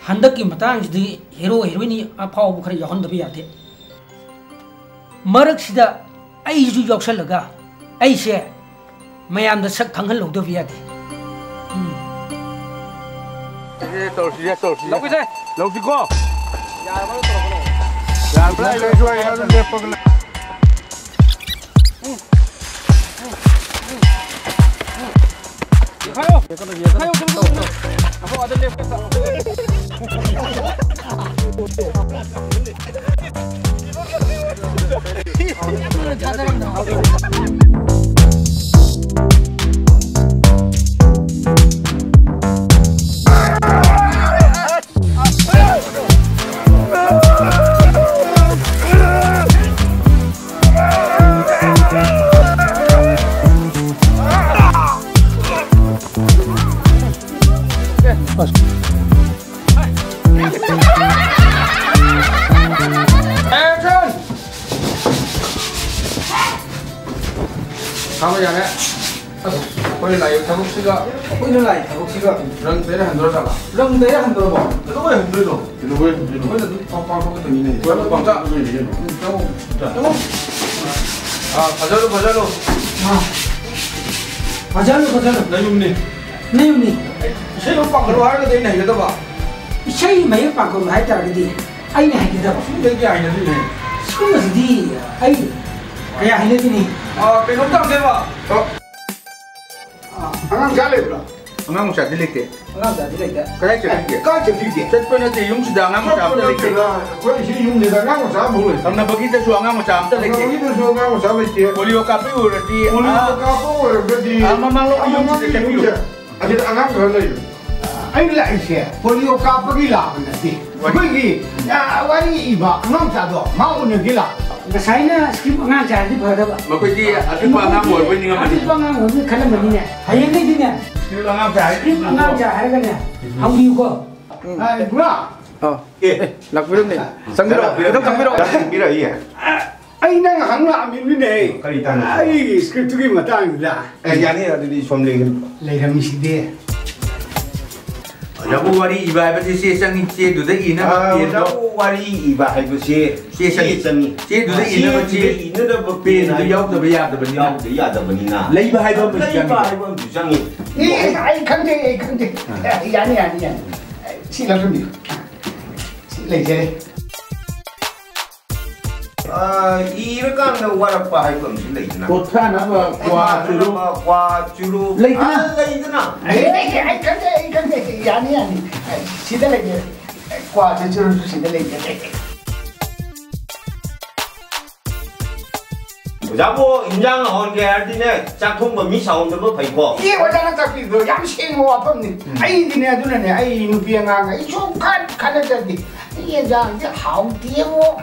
हंदकी मतंगसिदी हीरो हीरोइनी अफाव खर याहनदबे यादे मरकसिदा अइजु यावसलगा अइसे मयामदा सक खंगहलौदबे यादे तौरसी लौकिसे लौसिको यारबा तौरबनो यारबा जोय यार लेपगला खायो खायो अब अदर लेफ्ट के साथ 가면 야네 거기 나 여기 타복시가 कोइनो लाई थाबकसिगा 랑 बेरे हंद्रजाला रंग बेरा हंदरबो 누구야 흔들어 누구야 흔들어 근데 눈 빵빵하고 있네 왜 빵빵 아 가자로 가자로 바자로 바자로 나윤니 네윤니 शेलो 빵으로 하려 돼 있네 이거 봐 이샤이 마이 빵고 하이다르디 아이네 하이다 내게 아니네 스쿠마스디 아이 그야 하이네디니 아 그놈 딱 대봐 angang jalebla angang sa dilike angang sa dilike kaya chilike ka chilike chatpena te yung sida angang sa dilike ko shi yung ni da ngang sa mo le amna bagita su angang sa dilike bagita su ngang sa le ti polio ka pe ur ti polio ka po ur di mamang lo yung sida te pilo ajit angang ka le ai la ise polio ka pagi la na ti ko gi wari iba ngam sa do ma un gi la ngasaina skip angang jardi phadaba makoidi atipa angang mo bani ngam atipa angang mo khalamani ne hayeng ni ne skip angang sa skip angang ja harga ne haudiu ko ai bura lakbirum ne sangbiro idam sangbiro bira iya ai nang hang la min ni ne kari tan ai script gi matang la yani adi som le ram si de Jabu wari iba ba si sang che du da ina pe do wari iba hai bu si sang che du da ina ba che ina da ba pe du yaw da ba ya da ba ni ya da ba ni na lai ba hai ba ba lai ba hai ba du sang ni ai khang de yani si la rum ni si lai je 이러니까 와라빠 할 거 없이 레이드나 고타나 과 주로 레이드나 아이 근데 아니 시대 레이드 과 저처럼 시대 레이드 자고 인장 언게 할디네 짝통 뭐 미사온도 뭐 파이고 이 와자나 잡히고 양식 뭐 아픔니 아이 디네 아두네 아이 누비앙아 이 조카 가르다디 이게 자 이제 하우디에 뭐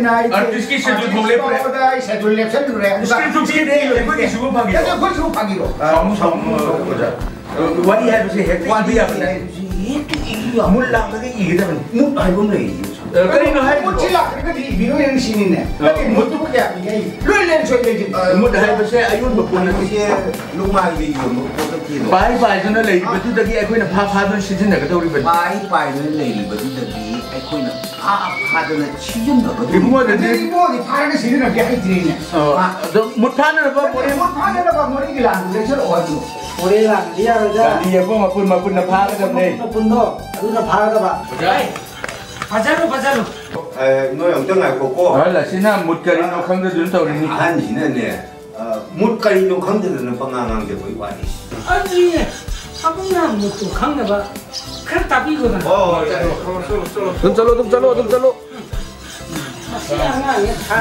Artist ki schedule thole pare schedule lecture lu rahe schedule ki de ko ki shubu phagi ya ko shubu phagi ro sam wani hai bise hekti wani ya mulla ma ge yi da mut hai bom le kari no hai mut chila ka di bino yang sini ne tapi mut ko ya ni lu len choi le mut hai bise ayun ba pun ki lu ma gi yo mut ko ki bai bai jana le ba tu da gi ai na pha don season da ka dori ba bai don le ba tu da gi ai ko na 파드는 치준다. 이모는 이모니 파르게 시리나 비하이드네. 못 파는 거 머리 못 파는 거 머리를 안 내서 어디로. 머리랑 리아르자. 리아 뭐 마뿐 나 파르게 마뿐도 누가 파르게 봐. 바자로. 너 영장 알고 고. 알라 시나 못가리노 강도 준 소리니. 아니네. 못가리노 강도는 방황한 게 거의 와니. 아니. 사분나 못도 강가 봐. खर तापी거든. 좀 잘로. 시장에 참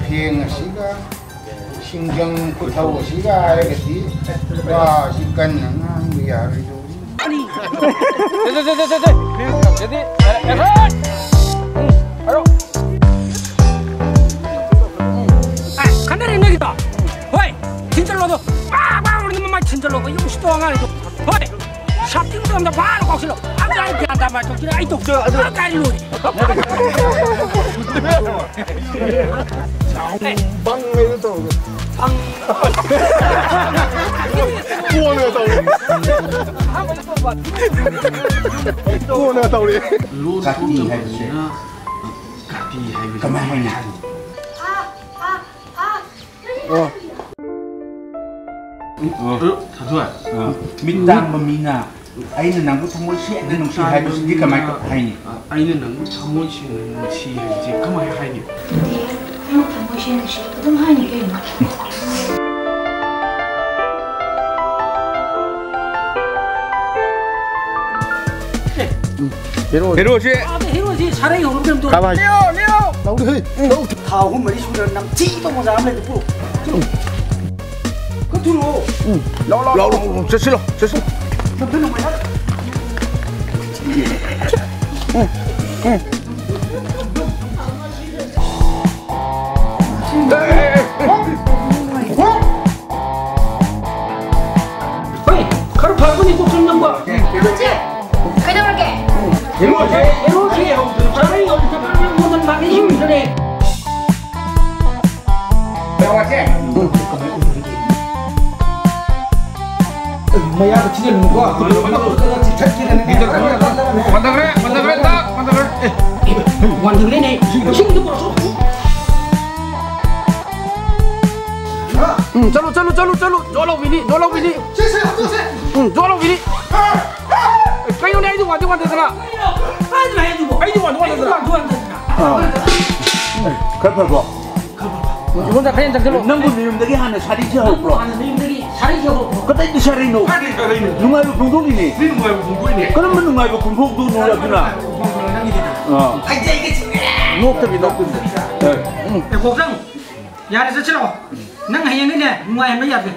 비행시가 신경부터 시가 알겠지? 와 시간은 미야를 아니. jadi ayo kandarin kita hoi 진짜로 너 우리 엄마 진짜로 이거 무슨 동안 이거 hoi 샤팅 좀 더 바로 거기로 아무나 비한다 말 저기 아이도 아까리 로리 방매도 또 구원의道理 가티 해주세요. 가티 해주세요. 그만 해. 다좋아. 밑단 범이나 아이는 남부 참모시 애는 시 해주세요. 니가 말 하이니. 아이는 남부 참모시는 시 이제 그만 하이니. 근데 한국 참모시는 시 어떤 하이니 게임? 헤로시. 헤로시 사랑이 오르면 또 가만. 레오. 나우리 해. 너 다음 머리 수는 남지도 못 잡는 거. 끝으로. 라우. 됐어. 남편은 뭐야? 어이, 가루 발군이 꼭 좀 넘봐. 아버지, 그냥 올게. 헤로시, 사랑이 어디서 발군 못한 막이 힘드네. 뭐야, 진짜 누가? 만다 그래. 완전 그러네. 힘도 벌써. 잘로. 놀러 위니. 놀러 위니. kayo na itu wadu 되잖아. 하지 마야지 뭐. 아이디 완전 되잖아. 가봐봐. 혼자 그냥 장들로. 남부 미음들이 하는 살이 지어고. 하는 놈들이 살이 지어고. 그때 이 살이노. 누가요 공동이니? 누가요 공부이니? 그러면 누가요 공동도 놀아주나? 아이제 이게 지금. 녹tab이. 고장. 야래서 치라고. 난 하영이네. 누가 하면 야 돼.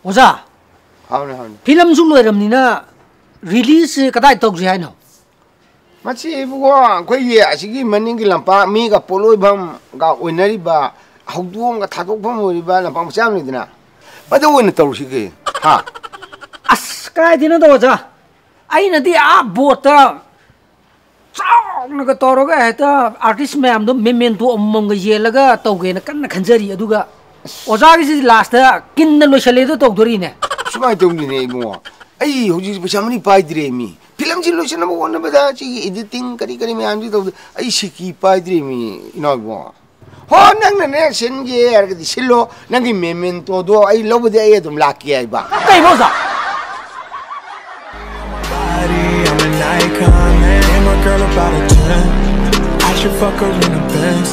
오자. 필름 중로에랍니다. 리리즈 그다이 떡지 하노. 마치 부고 거기 아시기 만닝기 람파 미가 폴로이밤가 오너리바 하우두옹가 타독밤 오리바 람파 짬리드나. 맞아 오는 떠오시기. 하. 아스 까이디는 오자. 아이나디 보다 ಚಾವ್ನಗ ತೋರಗ ಆಯ್ತಾ ಆರ್ಟಿಸ್ಟ್ ಮ್ಯಾಮ್ದು ಮೆಮೆಂಟು ಒಮ್ಮಂಗ ಯೇಲಗ ತೌಗೇನ ಕನ್ನ ಖಂಜರಿ ಅದುಗ ಓಜಾಗಿಸಿ ಲಾಸ್ಟ್ ಕಿನ್ನ ಲೋಶಲೇದು ತೌದರಿನೆ ಸುಮಾಯಿ ತೌದಿನೆ ಇಮೋ ಐ ಹೋಜಿ ಪಚಾಮನಿ ಪಾಯ್ದ್ರೆ ಮಿ ಫಿಲಂ ಜಿ ಲೋಶನ ಮೋ ಒನ್ನ ಬದಾ ಚಿ ಎಡಿಟಿಂಗ್ ಕರಿ ಕರಿ ಮ್ಯಾಮ್ ಜಿ ತೌದ ಐ ಸಿಕಿ ಪಾಯ್ದ್ರೆ ಮಿ ಇನಾಗೋ ho nang na senje argadi sillo nangi memento do ai lobode ai dum laki ai ba kai boza I'm an icon, man. And my girl about a 10. I should fuck her in a Benz.